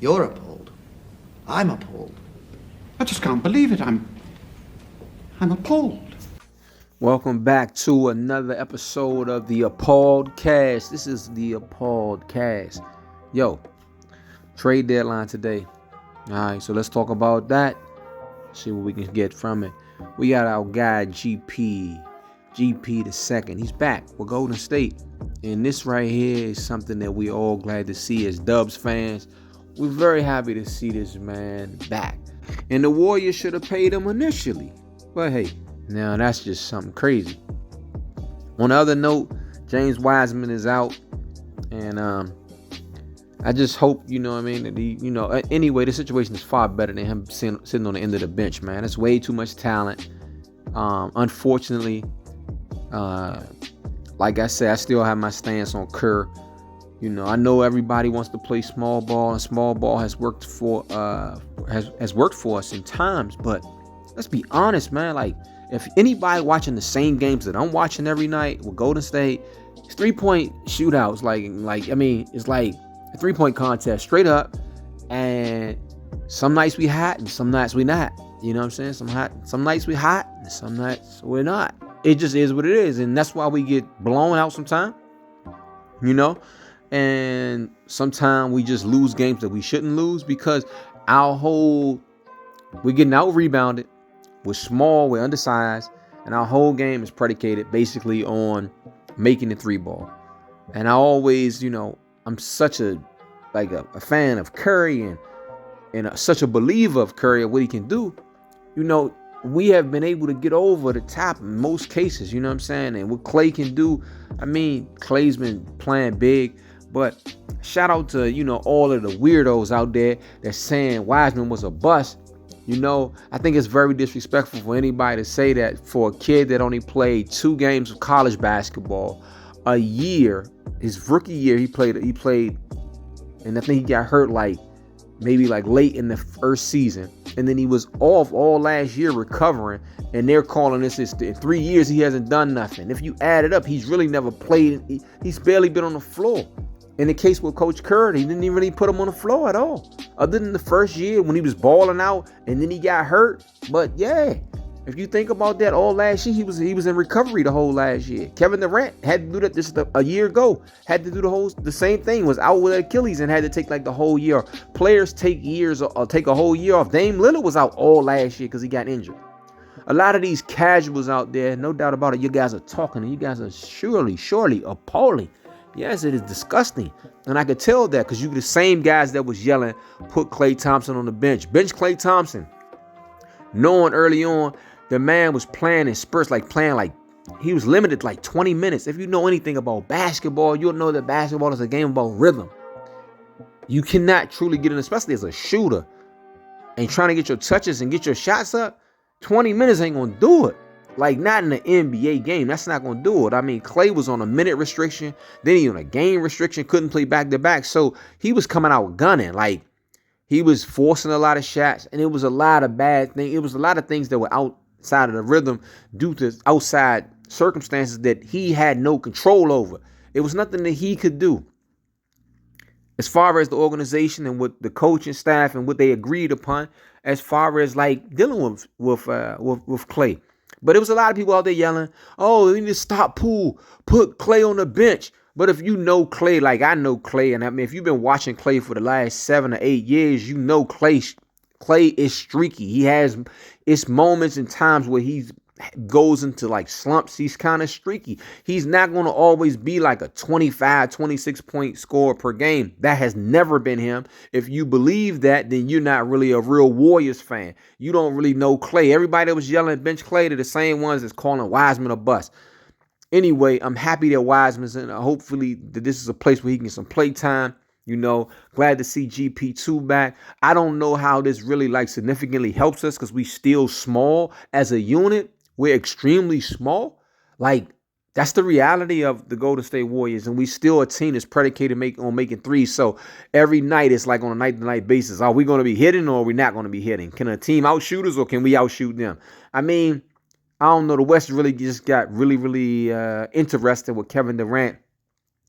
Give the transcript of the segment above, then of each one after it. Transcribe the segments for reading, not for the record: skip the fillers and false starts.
You're appalled. I'm appalled. I just can't believe it. I'm appalled. Welcome back to another episode of the Appalled Cast. This is the Appalled Cast. Yo, trade deadline today. All right, so let's talk about that. See what we can get from it. We got our guy GP the second. He's back with Golden State. And this right here is something that we all glad to see as Dubs fans. We're very happy to see this man back. And the Warriors should have paid him initially. But hey, now that's just something crazy. On the other note, James Wiseman is out. And I just hope, that he, anyway, the situation is far better than him sitting on the end of the bench, man. It's way too much talent. Unfortunately, like I said, I still have my stance on Kerr. I know everybody wants to play small ball, and small ball has worked for has worked for us in times. But let's be honest, man. Like, if anybody watching the same games that I'm watching every night with Golden State, it's 3-point shootouts. It's like a 3-point contest straight up. And some nights we hot and some nights we not. You know what I'm saying? Some nights we hot and some nights we're not. It just is what it is, and that's why we get blown out sometimes. And sometimes we just lose games that we shouldn't lose because we're getting out rebounded. We're small, we're undersized, and our whole game is predicated basically on making the three ball. And I always, I'm such a fan of Curry and such a believer of Curry and what he can do. We have been able to get over the top in most cases, you know what I'm saying? And what Klay can do, Klay's been playing big, but shout out to, all of the weirdos out there that's saying Wiseman was a bust. I think it's very disrespectful for anybody to say that for a kid that only played 2 games of college basketball a year. His rookie year, he played, and I think he got hurt maybe late in the first season. And then he was off all last year recovering. And they're calling this in 3 years he hasn't done nothing. If you add it up, he's really never played. He's barely been on the floor. In the case with Coach Kerr, he didn't even really put him on the floor at all. Other than the first year when he was balling out and then he got hurt. But yeah, if you think about that, all last year he was in recovery the whole last year. Kevin Durant had to do that just a year ago. Had to do the same thing. Was out with Achilles and had to take the whole year. Players take years or take a whole year off. Dame Lillard was out all last year because he got injured. A lot of these casuals out there, no doubt about it, you guys are talking and you guys are surely appalling. Yes, it is disgusting. And I could tell that because you're the same guys that was yelling, put Klay Thompson on the bench. Bench Klay Thompson. Knowing early on, the man was playing in spurts, he was limited 20 minutes. If you know anything about basketball, you'll know that basketball is a game about rhythm. You cannot truly get in, especially as a shooter, and trying to get your touches and get your shots up. 20 minutes ain't going to do it. Not in an NBA game. That's not going to do it. Klay was on a minute restriction. Then he on a game restriction. Couldn't play back-to-back. So he was coming out gunning. He was forcing a lot of shots. And it was a lot of bad things. It was a lot of things that were outside of the rhythm due to outside circumstances that he had no control over. It was nothing that he could do. As far as the organization and what the coaching staff and what they agreed upon, as far as dealing with Klay. But it was a lot of people out there yelling, oh, we need to stop Poole, put Klay on the bench. But if you know Klay, I know Klay, and if you've been watching Klay for the last 7 or 8 years, you know Klay is streaky. He has its moments and times where he goes into slumps. He's kind of streaky. He's not going to always be a 25, 26 point scorer per game. That has never been him. If you believe that, then you're not really a real Warriors fan. You don't really know Klay. Everybody that was yelling bench Klay, they're the same ones that's calling Wiseman a bust. Anyway, I'm happy that Wiseman's in. Hopefully that this is a place where he can get some play time. Glad to see GP2 back. I don't know how this really significantly helps us because we still small as a unit. We're extremely small. That's the reality of the Golden State Warriors. And we still a team that's predicated on making threes. So every night it's on a night-to-night basis. Are we going to be hitting or are we not going to be hitting? Can a team outshoot us or can we outshoot them? I don't know. The West really just got really interested with Kevin Durant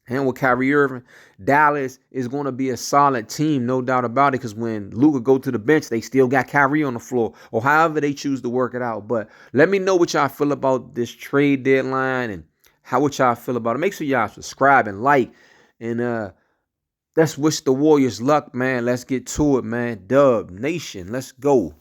And with Kyrie Irving, Dallas is going to be a solid team, no doubt about it. Because when Luka go to the bench, they still got Kyrie on the floor, or however they choose to work it out. But let me know what y'all feel about this trade deadline and what y'all feel about it. Make sure y'all subscribe and like, and let's wish the Warriors luck, man. Let's get to it, man. Dub Nation, let's go.